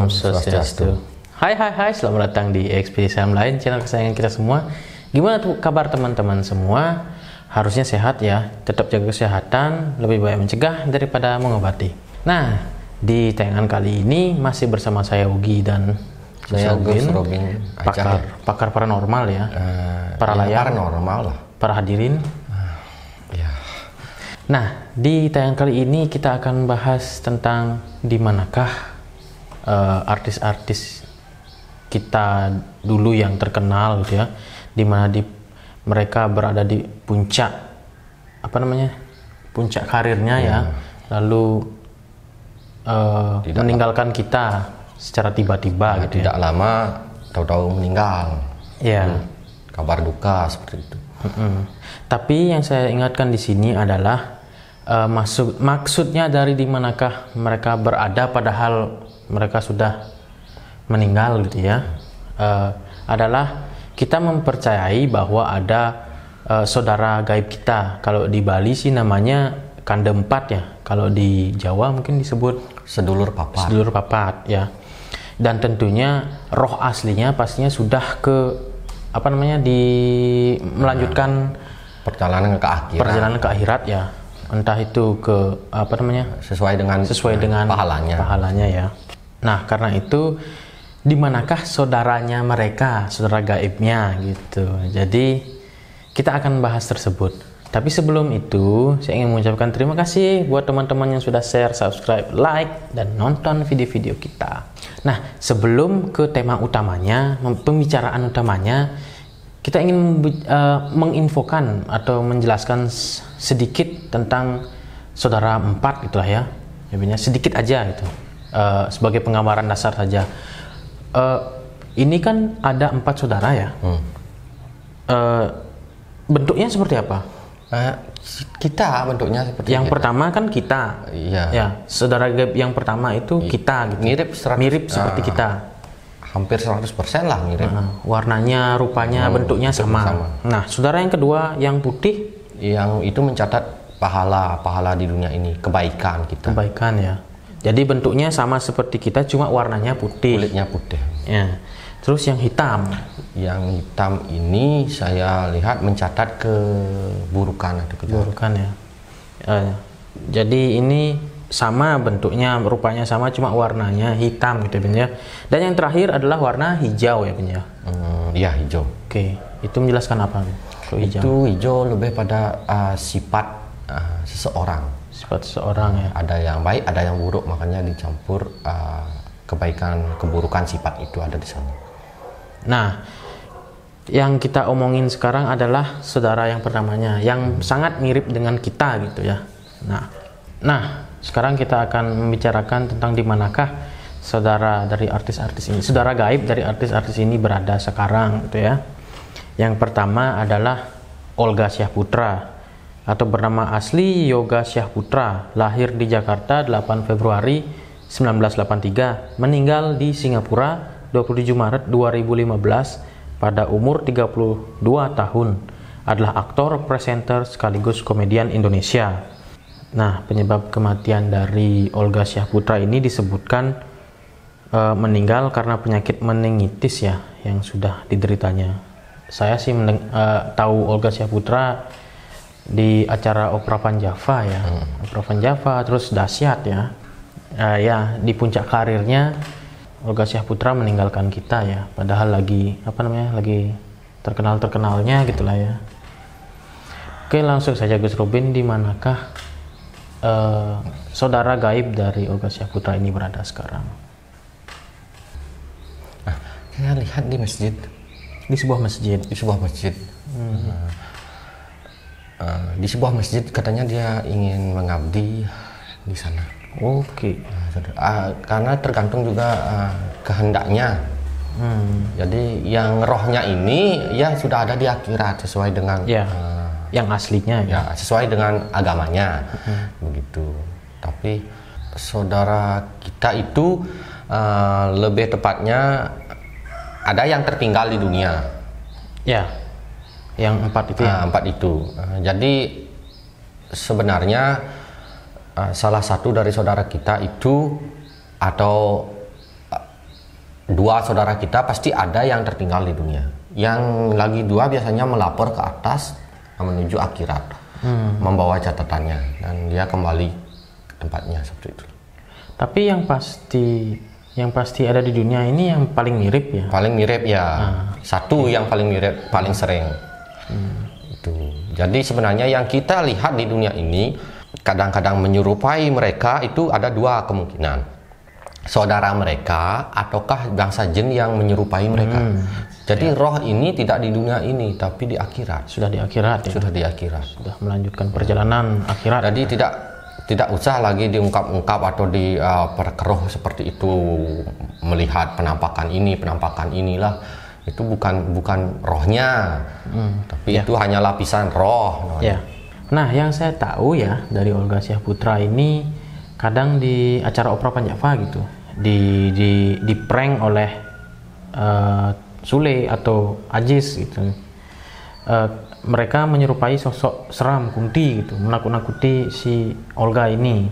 Salam Swastiastu. Hai, selamat datang di Ekspedisi Alam Lain, channel kesayangan kita semua. Gimana tuh kabar teman-teman semua? Harusnya sehat ya, tetap jaga kesehatan, lebih baik mencegah daripada mengobati. Nah, di tayangan kali ini masih bersama saya Ugi dan saya Gus Robin, pakar paranormal ya, para layar, paranormal lah, para hadirin. Ya. Nah, di tayangan kali ini kita akan bahas tentang di manakah artis-artis kita dulu yang terkenal gitu ya, di mana mereka berada di puncak puncak karirnya ya, lalu meninggalkan kita secara tiba-tiba gitu tidak lama tahu-tahu meninggal ya. Kabar duka seperti itu. Tapi yang saya ingatkan di sini adalah maksudnya dari di manakah mereka berada padahal mereka sudah meninggal gitu ya, adalah kita mempercayai bahwa ada saudara gaib kita. Kalau di Bali sih namanya kande empat ya, kalau di Jawa mungkin disebut sedulur papat ya. Dan tentunya roh aslinya pastinya sudah melanjutkan perjalanan ke akhirat ya, entah itu ke sesuai dengan pahalanya ya. Nah, karena itu di manakah saudaranya mereka, saudara gaibnya gitu. Jadi kita akan bahas tersebut. Tapi sebelum itu, saya ingin mengucapkan terima kasih buat teman-teman yang sudah share, subscribe, like, dan nonton video-video kita. Nah, sebelum ke tema utamanya, pembicaraan utamanya, kita ingin menginfokan atau menjelaskan sedikit tentang saudara empat gitulah ya. Sedikit aja gitu. Sebagai penggambaran dasar saja. Ini kan ada 4 saudara ya. Bentuknya seperti apa? Kita bentuknya seperti yang pertama kan kita. Iya. Ya, saudara gaib yang pertama itu kita gitu. Mirip seperti kita. Hampir 100% lah mirip. Warnanya, rupanya, bentuknya sama. Nah, saudara yang kedua yang putih, yang itu mencatat pahala di dunia ini, kebaikan kita. Kebaikan ya. Jadi bentuknya sama seperti kita, cuma warnanya putih. Kulitnya putih. Ya. Terus yang hitam. Yang hitam ini saya lihat mencatat keburukan atau kejahatan. Keburukan ya. Jadi ini sama bentuknya, rupanya sama, cuma warnanya hitam gitu ya. Dan yang terakhir adalah warna hijau ya ya. Iya, hijau. Oke, itu menjelaskan apa? Hijau. Itu hijau lebih pada sifat seseorang. Sifat seseorang ya. Ada yang baik, ada yang buruk, makanya dicampur kebaikan, keburukan sifat itu ada di sana. Nah, yang kita omongin sekarang adalah saudara yang pertamanya, yang sangat mirip dengan kita gitu ya. Nah, sekarang kita akan membicarakan tentang di manakah saudara dari artis-artis ini, saudara gaib dari artis-artis ini berada sekarang gitu ya. Yang pertama adalah Olga Syahputra atau bernama asli Yoga Syahputra, lahir di Jakarta 8 Februari 1983, meninggal di Singapura 27 Maret 2015 pada umur 32 tahun. Adalah aktor, presenter sekaligus komedian Indonesia. Nah, penyebab kematian dari Olga Syahputra ini disebutkan meninggal karena penyakit meningitis ya, yang sudah dideritanya. Saya sih tahu Olga Syahputra di acara Opera Van Java ya. Opera Van Java, terus Dahsyat ya. Di puncak karirnya Olga Syahputra meninggalkan kita ya, padahal lagi lagi terkenalnya gitulah ya. Oke, langsung saja Gus Robin, di manakah saudara gaib dari Olga Syahputra ini berada sekarang? Saya lihat di masjid, di sebuah masjid. Di sebuah masjid katanya dia ingin mengabdi di sana. Oke. Karena tergantung juga kehendaknya. Jadi yang rohnya ini ya sudah ada di akhirat sesuai dengan yang aslinya ya, sesuai dengan agamanya. Begitu. Tapi saudara kita itu lebih tepatnya ada yang tertinggal di dunia. Ya. Yang 4 itu ya. 4 itu. Jadi sebenarnya salah satu dari saudara kita itu atau dua saudara kita pasti ada yang tertinggal di dunia. Yang lagi dua biasanya melapor ke atas menuju akhirat, membawa catatannya, dan dia kembali ke tempatnya seperti itu. Tapi yang pasti ada di dunia ini yang paling mirip ya. Paling mirip ya. Satu yang paling mirip, paling sering. Itu. Jadi sebenarnya yang kita lihat di dunia ini kadang-kadang menyerupai mereka itu ada dua kemungkinan. Saudara mereka ataukah bangsa jin yang menyerupai mereka. Jadi roh ini tidak di dunia ini tapi di akhirat. Sudah di akhirat ya. Sudah di akhirat. Sudah melanjutkan perjalanan akhirat. Jadi tidak usah lagi diungkap-ungkap atau diperkeruh seperti itu, melihat penampakan inilah. Itu bukan rohnya. Tapi itu hanya lapisan roh. Ya. Nah, yang saya tahu ya dari Olga Syahputra ini kadang di acara Opera Panjava gitu di prank oleh Sule atau Ajis gitu. Mereka menyerupai sosok seram Kunti gitu, menakut-nakuti si Olga ini,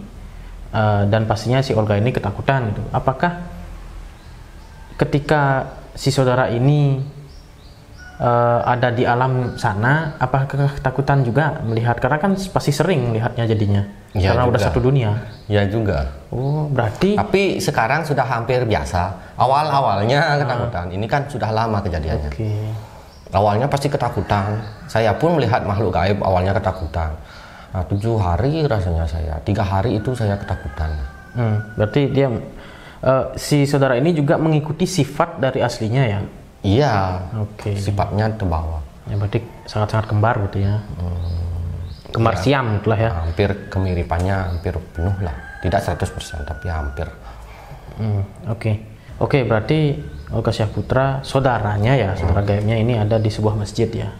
dan pastinya si Olga ini ketakutan gitu. Apakah ketika si saudara ini ada di alam sana, apakah ketakutan juga melihat? Karena kan pasti sering melihatnya jadinya, ya, karena juga. udah satu dunia. Ya juga. Oh, berarti. Tapi sekarang sudah hampir biasa. Awalnya ketakutan. Ini kan sudah lama kejadiannya. Okay. Awalnya pasti ketakutan. Saya pun melihat makhluk gaib awalnya ketakutan. Nah, 7 hari rasanya saya. 3 hari itu saya ketakutan. Berarti dia si saudara ini juga mengikuti sifat dari aslinya ya? Iya. Oke. Sifatnya terbawa. Ya berarti sangat-sangat kembar gitu ya. Kembar siam itulah ya. Hampir kemiripannya hampir penuh lah. Tidak 100% tapi hampir. Oke, berarti Olga Syahputra saudaranya ya, saudara gaibnya ini ada di sebuah masjid ya.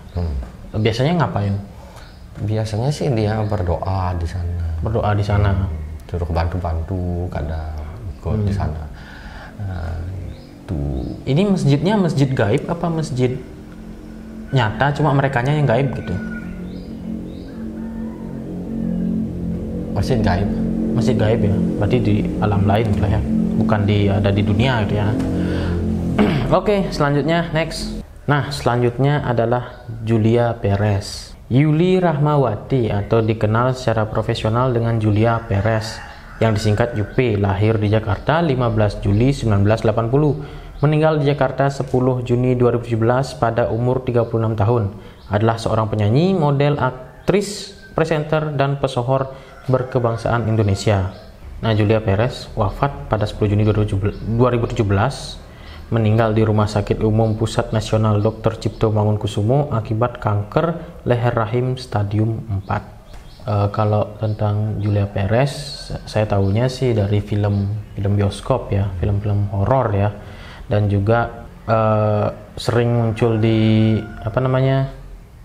Biasanya ngapain? Biasanya sih dia berdoa di sana. Berdoa di sana. Suruh bantu-bantu kadang ikut di sana. Ini masjidnya masjid gaib apa masjid nyata cuma merekanya yang gaib gitu? Masjid gaib. Masjid gaib ya, berarti di alam lain lah ya, bukan ada di dunia gitu ya. Oke, selanjutnya next. Nah, selanjutnya adalah Julia Perez. Yuli Rahmawati atau dikenal secara profesional dengan Julia Perez yang disingkat Yupe, lahir di Jakarta 15 Juli 1980, meninggal di Jakarta 10 Juni 2017 pada umur 36 tahun. Adalah seorang penyanyi, model, aktris, presenter, dan pesohor berkebangsaan Indonesia. Nah, Julia Perez wafat pada 10 Juni 2017, meninggal di Rumah Sakit Umum Pusat Nasional Dr. Cipto Mangunkusumo akibat kanker leher rahim stadium 4. Kalau tentang Julia Perez, saya tahunya sih dari film bioskop ya, film-film horor ya, dan juga sering muncul di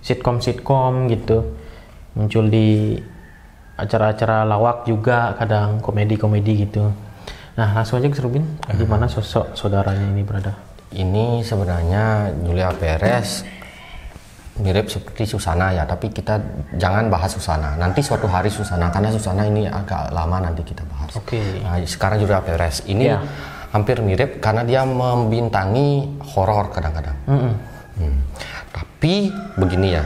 sitkom gitu, muncul di acara-acara lawak juga, kadang komedi-komedi gitu. Nah, langsung aja Gus Rubin, di mana sosok saudaranya ini berada? Ini sebenarnya Julia Perez mirip seperti Susana ya, tapi kita jangan bahas Susana. Nanti suatu hari Susana, karena Susana ini agak lama nanti kita bahas. Oke. Nah, sekarang Julia Perez ini hampir mirip karena dia membintangi horor kadang-kadang. Tapi begini ya,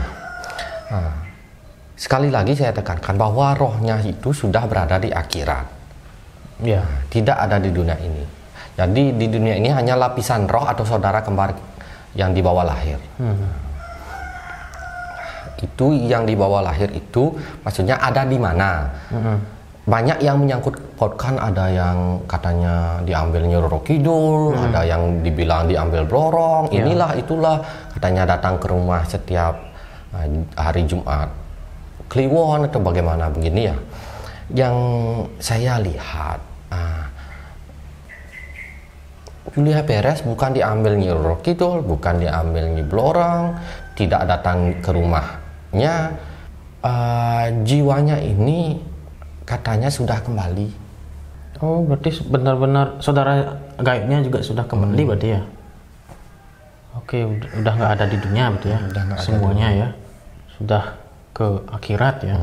sekali lagi saya tekankan bahwa rohnya itu sudah berada di akhirat. Ya. Tidak ada di dunia ini. Jadi di dunia ini hanya lapisan roh atau saudara kembar yang dibawa lahir. Itu yang dibawa lahir itu maksudnya ada di mana? Banyak yang menyangkut pautkan, ada yang katanya diambil Nyiroro Kidul, ada yang dibilang diambil Blorong, inilah itulah, katanya datang ke rumah setiap hari Jumat Kliwon atau bagaimana begini ya. Yang saya lihat Julia Perez bukan diambil Nyiroro Kidul, bukan diambil Nyi Blorong, tidak datang ke rumahnya. Jiwanya ini katanya sudah kembali. Oh, berarti benar-benar saudara gaibnya juga sudah kembali berarti ya? Oke, udah nggak ada di dunia betul ya? Semuanya ya, sudah ke akhirat ya,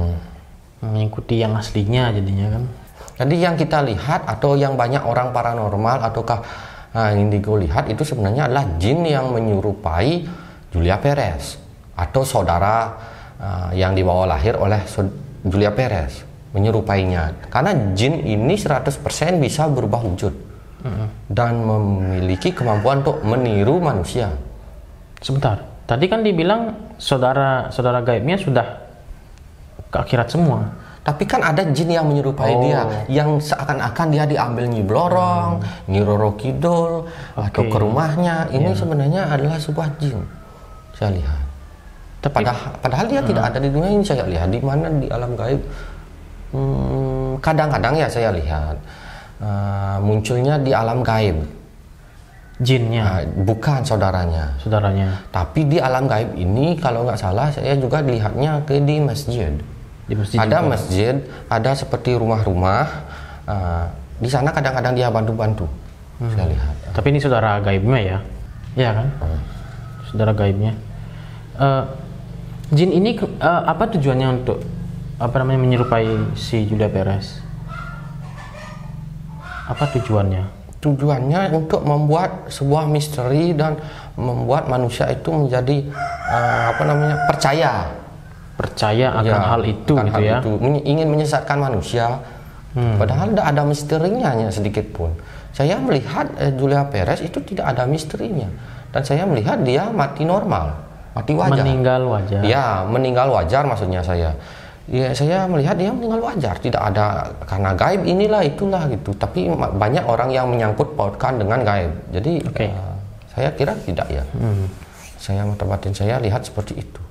mengikuti yang aslinya jadinya kan. Jadi yang kita lihat atau yang banyak orang paranormal ataukah Nah, yang Indigo lihat itu sebenarnya adalah jin yang menyerupai Julia Perez atau saudara yang dibawa lahir oleh Julia Perez, menyerupainya. Karena jin ini 100% bisa berubah wujud dan memiliki kemampuan untuk meniru manusia. Sebentar, tadi kan dibilang saudara gaibnya sudah ke akhirat semua. Tapi kan ada jin yang menyerupai dia, yang seakan-akan dia diambil Nyi Blorong, Nyi Roro Kidul, atau ke rumahnya. Ini sebenarnya adalah sebuah jin, saya lihat. Tapi, padahal dia tidak ada di dunia ini, saya lihat. Di mana di alam gaib? Kadang-kadang ya saya lihat munculnya di alam gaib. Jinnya? Bukan saudaranya. Tapi di alam gaib ini kalau nggak salah saya juga lihatnya di masjid. Ada juga masjid, ada seperti rumah-rumah. Di sana kadang-kadang dia bantu-bantu. Saya lihat. Tapi ini saudara gaibnya ya? Iya kan? Saudara gaibnya. Jin ini apa tujuannya untuk menyerupai si Julia Perez? Apa tujuannya? Tujuannya untuk membuat sebuah misteri dan membuat manusia itu menjadi percaya akan hal itu gitu ya. Ingin menyesatkan manusia. Padahal tidak ada misterinya sedikit pun. Saya melihat Julia Perez itu tidak ada misterinya, dan saya melihat dia mati normal, mati wajar. Meninggal wajar. Ya, meninggal wajar maksudnya saya. Ya, saya melihat dia meninggal wajar, tidak ada karena gaib inilah itulah gitu. Tapi banyak orang yang menyangkut pautkan dengan gaib. Jadi saya kira tidak ya. Saya mata batin saya lihat seperti itu.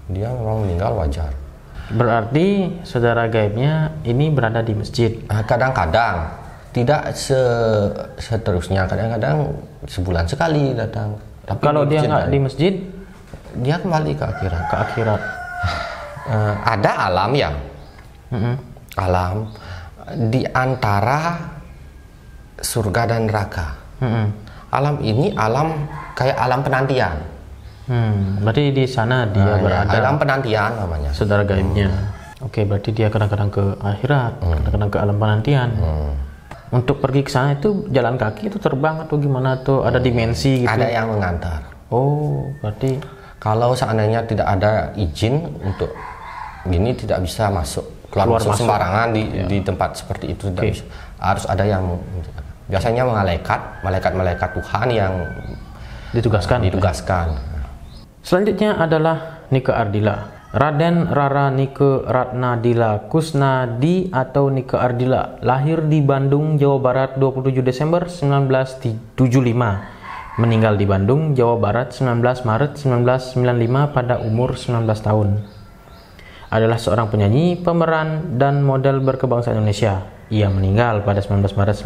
Dia memang meninggal wajar. Berarti saudara gaibnya ini berada di masjid? Kadang-kadang, tidak seterusnya. Kadang-kadang sebulan sekali datang. Tapi kalau dia nggak di masjid, dia kembali ke akhirat. Ada alam ya, alam di antara surga dan neraka. Alam ini alam kayak alam penantian. Berarti di sana dia berada. Alam penantian namanya. Saudara gaibnya. Oke, berarti dia kadang-kadang ke akhirat, kadang-kadang ke alam penantian. Untuk pergi ke sana itu jalan kaki itu terbang atau gimana tuh? Ada dimensi gitu? Ada yang mengantar. Oh, berarti kalau seandainya tidak ada izin untuk gini tidak bisa keluar masuk sembarangan di tempat seperti itu, tidak bisa. Harus ada yang biasanya malaikat Tuhan yang ditugaskan. Selanjutnya adalah Nike Ardila. Raden Rara Nike Ratnadila Kusnadi atau Nike Ardila lahir di Bandung, Jawa Barat 27 Desember 1975. Meninggal di Bandung, Jawa Barat 19 Maret 1995 pada umur 19 tahun. Adalah seorang penyanyi, pemeran, dan model berkebangsaan Indonesia. Ia meninggal pada 19 Maret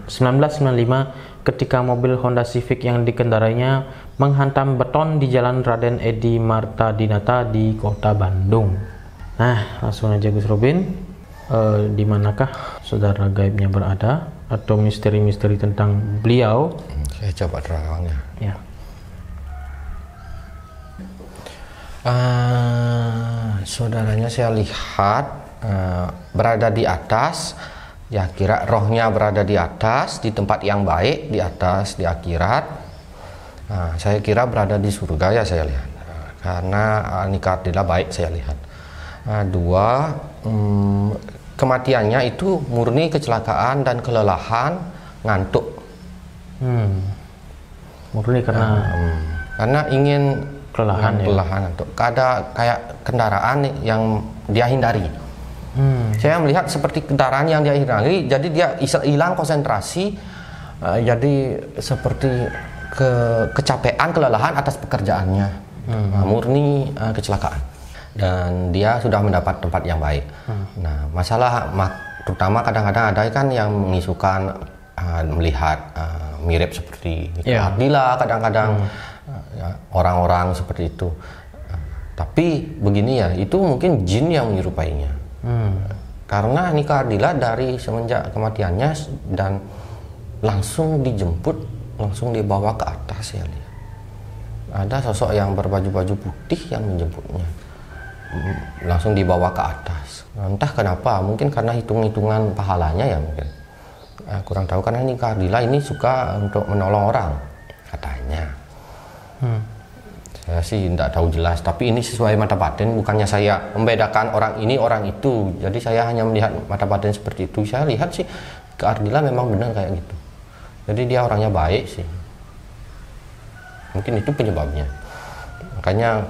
1995 ketika mobil Honda Civic yang dikendarainya menghantam beton di Jalan Raden Edi Marta Dinata di Kota Bandung. Nah, langsung aja Gus Robin, di manakah saudara gaibnya berada atau misteri-misteri tentang beliau? Saya coba terangnya. Ya. Saudaranya saya lihat berada di atas, ya kira rohnya berada di atas, di tempat yang baik, di atas, di akhirat. Saya kira berada di surga ya saya lihat, karena Nike Ardila baik saya lihat. Dua, kematiannya itu murni kecelakaan dan kelelahan, ngantuk. Murni karena ingin kelelahan ngantuk. Ada kayak kendaraan yang dia hindari. Saya melihat seperti kendaraan yang dia hindari, jadi dia hilang konsentrasi, jadi seperti kecapean, kelelahan atas pekerjaannya. Murni kecelakaan, dan dia sudah mendapat tempat yang baik. Nah, masalah terutama kadang-kadang ada kan yang mengisukan melihat mirip seperti Nike Ardila kadang-kadang. Orang-orang seperti itu. Tapi begini ya, itu mungkin jin yang menyerupainya. Karena Nike Ardila dari semenjak kematiannya dan langsung dijemput, langsung dibawa ke atas ya. Ada sosok yang berbaju-baju putih yang menjemputnya, langsung dibawa ke atas. Entah kenapa, mungkin karena hitung-hitungan pahalanya ya mungkin. kurang tahu karena ini Kak Ardila ini suka untuk menolong orang katanya. Saya sih tidak tahu jelas, tapi ini sesuai mata batin, bukannya saya membedakan orang ini orang itu. Jadi saya hanya melihat mata batin seperti itu. Saya lihat sih Kak Ardila memang benar kayak gitu. Jadi dia orangnya baik sih. Mungkin itu penyebabnya. Makanya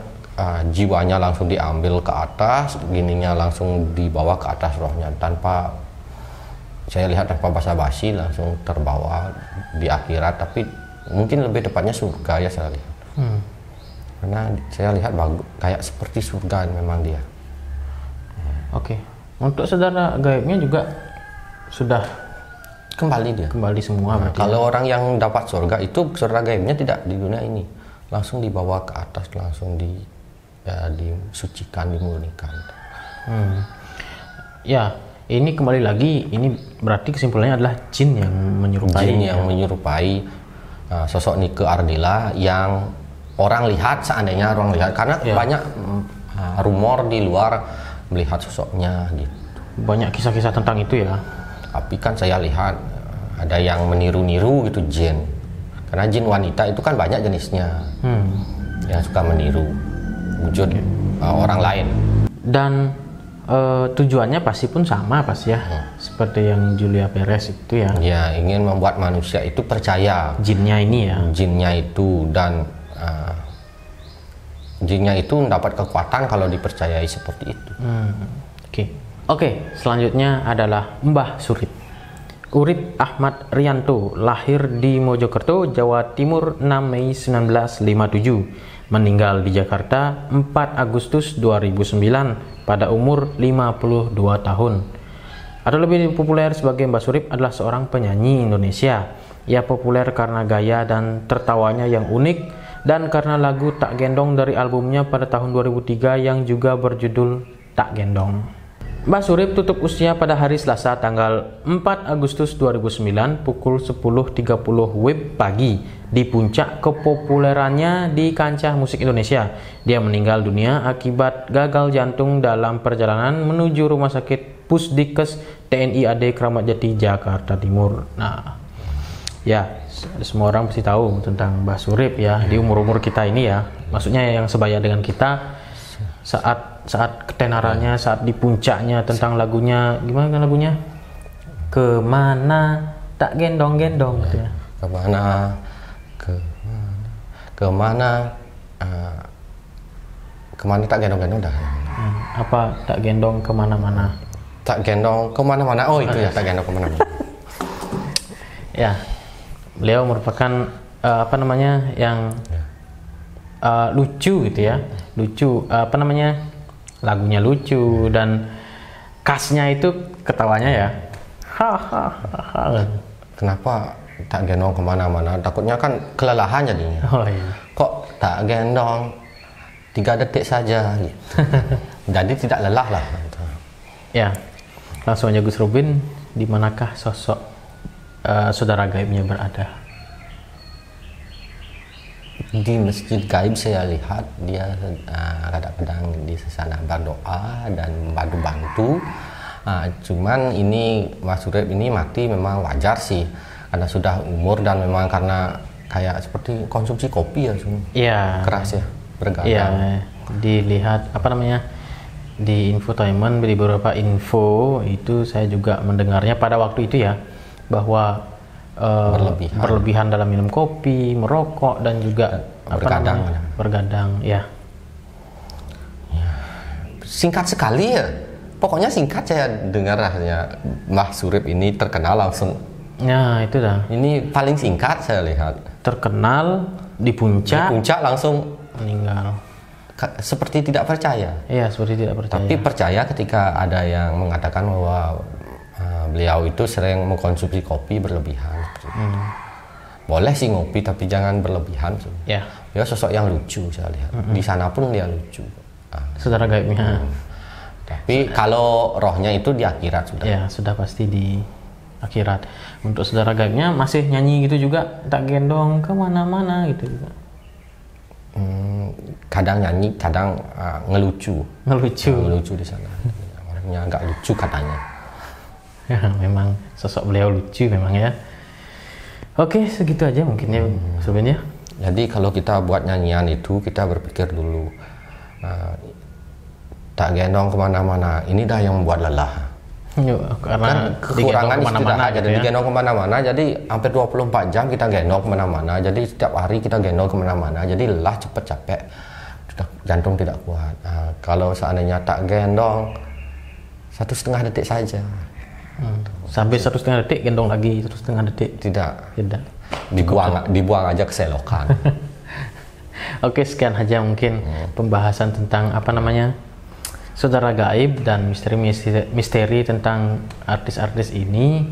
jiwanya langsung diambil ke atas, gininya langsung dibawa ke atas rohnya tanpa saya lihat tanpa basa-basi, langsung terbawa di akhirat. Tapi mungkin lebih tepatnya surga ya saya lihat. Karena saya lihat bagus, kayak seperti surga memang dia. Oke. Untuk saudara gaibnya juga sudah kembali semua. Kalau orang yang dapat surga itu saudara gaibnya tidak di dunia ini, langsung dibawa ke atas, langsung disucikan, dimurnikan. Ya, ini kembali lagi, ini berarti kesimpulannya adalah jin yang menyerupai. Jin yang menyerupai sosok Nike Ardila yang orang lihat, seandainya orang lihat, karena banyak rumor di luar melihat sosoknya gitu. Banyak kisah-kisah tentang itu ya. Tapi kan saya lihat ada yang meniru-niru gitu jin. Karena jin wanita itu kan banyak jenisnya. Yang suka meniru wujud orang lain. Dan tujuannya pasti pun sama pasti ya. Seperti yang Julia Perez itu ya. Ya, ingin membuat manusia itu percaya. Jinnya ini ya. Jinnya itu, dan jinnya itu mendapat kekuatan kalau dipercayai seperti itu. Oke, selanjutnya adalah Mbah Surip. Urip Ahmad Rianto, lahir di Mojokerto, Jawa Timur 6 Mei 1957, meninggal di Jakarta 4 Agustus 2009 pada umur 52 tahun. Atau lebih populer sebagai Mbah Surip adalah seorang penyanyi Indonesia. Ia populer karena gaya dan tertawanya yang unik dan karena lagu Tak Gendong dari albumnya pada tahun 2003 yang juga berjudul Tak Gendong. Mbah Surip tutup usia pada hari Selasa tanggal 4 Agustus 2009 pukul 10.30 WIB pagi di puncak kepopulerannya di kancah musik Indonesia. Dia meninggal dunia akibat gagal jantung dalam perjalanan menuju Rumah Sakit Pusdikes TNI AD Kramat Jati, Jakarta Timur. Nah, ya semua orang pasti tahu tentang Mbah Surip ya, di umur-umur kita ini ya. Maksudnya yang sebaya dengan kita saat ketenarannya, saat di puncaknya, tentang lagunya, gimana kan lagunya? Kemana tak gendong-gendong gitu ya. Kemana tak gendong-gendong dah. Apa tak gendong kemana-mana? Tak gendong kemana-mana. Oh itu ya, tak gendong kemana-mana. Ya, beliau merupakan yang lucu gitu ya, lucu, lagunya lucu dan khasnya itu ketawanya ya, Kenapa tak gendong kemana-mana? Takutnya kan kelelahan jadinya. Oh iya. Kok tak gendong 3 detik saja gitu. Jadi tidak lelah lah. Ya, langsung aja Gus Robin, di manakah sosok saudara gaibnya berada? Di masjid gaib saya lihat dia kadang-kadang di sana berdoa dan bantu-bantu. Cuman ini Mas Surip ini mati memang wajar sih, karena sudah umur dan memang karena kayak seperti konsumsi kopi ya, Iya. keras ya, bergadang. Iya, dilihat di infotainment, di beberapa info itu saya juga mendengarnya pada waktu itu ya, bahwa berlebihan dalam minum kopi, merokok dan juga bergadang ya. Singkat sekali ya, pokoknya singkat saya dengar rasanya Mbah Surip ini terkenal langsung. Ya itu dah. Ini paling singkat saya lihat. Terkenal di puncak langsung meninggal. Seperti tidak percaya. Iya, seperti tidak percaya. Tapi percaya ketika ada yang mengatakan bahwa beliau itu sering mengkonsumsi kopi berlebihan. Boleh sih ngopi tapi jangan berlebihan. Ya. Dia sosok yang lucu saya lihat. Di sana pun dia lucu. Saudara gaibnya. Tapi kalau rohnya itu di akhirat sudah. Ya, sudah pasti di akhirat. Untuk saudara gaibnya masih nyanyi gitu juga, tak gendong kemana-mana gitu juga. Kadang nyanyi, kadang ngelucu Ngelucu di sana. Orangnya agak lucu katanya. Memang sosok beliau lucu memang ya. Oke, segitu aja mungkin ya sebenarnya. Jadi kalau kita buat nyanyian itu kita berpikir dulu, tak gendong kemana-mana, ini dah yang membuat lelah. Karena Kan kekurangan istirahat, gitu jadi digendong kemana-mana, jadi hampir 24 jam kita gendong kemana-mana, jadi setiap hari kita gendong kemana-mana, jadi lelah, cepet capek, jantung tidak kuat. Kalau seandainya tak gendong 1,5 detik saja, sampai 1,5 detik gendong lagi 1,5 detik tidak dibuang aja ke selokan. Oke, sekian aja mungkin pembahasan tentang apa namanya saudara gaib dan misteri tentang artis-artis ini.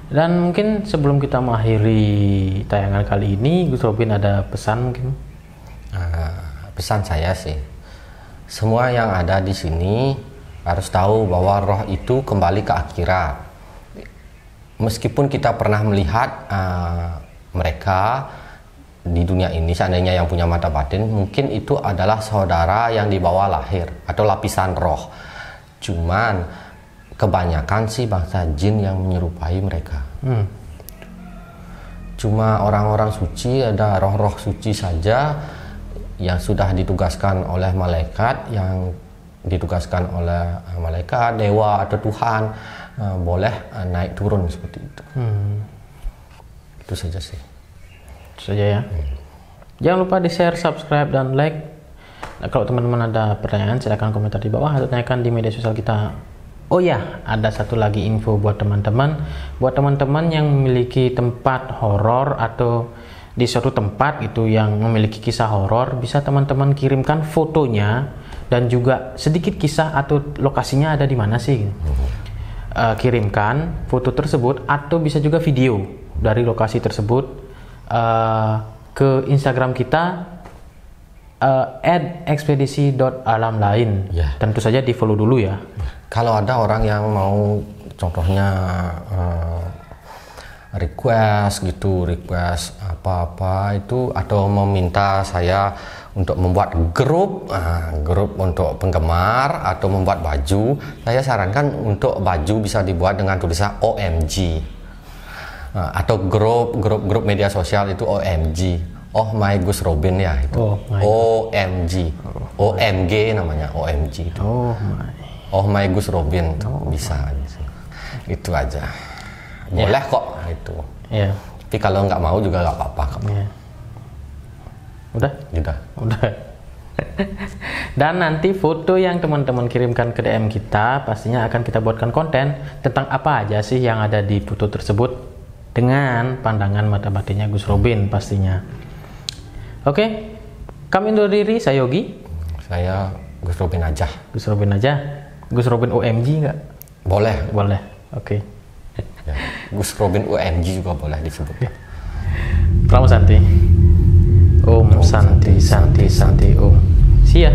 Dan mungkin sebelum kita mengakhiri tayangan kali ini, Gus Robin ada pesan mungkin? Pesan saya sih, semua yang ada di sini harus tahu bahwa roh itu kembali ke akhirat. Meskipun kita pernah melihat mereka di dunia ini, seandainya yang punya mata batin, mungkin itu adalah saudara yang dibawa lahir atau lapisan roh. Cuman kebanyakan sih bangsa jin yang menyerupai mereka. Cuma orang-orang suci, ada roh-roh suci saja yang sudah ditugaskan oleh malaikat, yang ditugaskan oleh malaikat, dewa atau Tuhan, boleh naik turun seperti itu. Itu saja sih. Itu saja ya. Jangan lupa di share, subscribe, dan like. Nah, kalau teman-teman ada pertanyaan silahkan komentar di bawah atau tanyakan di media sosial kita. Oh ya, ada satu lagi info buat teman-teman. Buat teman-teman yang memiliki tempat horor atau di suatu tempat itu yang memiliki kisah horor, bisa teman-teman kirimkan fotonya dan juga sedikit kisah atau lokasinya ada di mana sih. Kirimkan foto tersebut atau bisa juga video dari lokasi tersebut ke Instagram kita @ekspedisi.alamlain. Tentu saja di follow dulu ya. Kalau ada orang yang mau contohnya request apa-apa itu, atau meminta saya untuk membuat grup untuk penggemar atau membuat baju, saya sarankan untuk baju bisa dibuat dengan tulisan OMG. Atau grup media sosial itu OMG, Oh My Gus Robin ya itu. OMG, OMG namanya, OMG itu. Oh My Gus Robin bisa sih. Itu aja. Boleh kok itu. Iya. Tapi kalau nggak mau juga nggak apa-apa. Iya. Udah. Dan nanti foto yang teman-teman kirimkan ke DM kita pastinya akan kita buatkan konten tentang apa aja sih yang ada di foto tersebut dengan pandangan mata batinnya Gus Robin pastinya. Oke, kami undur diri. Saya Yogi. Saya Gus Robin aja. Gus Robin aja. Gus Robin OMG nggak? Boleh. Oke. Ya, Gus Robin OMG juga boleh disebut. Om Santi. Om Santi Santi Santi Om. See ya.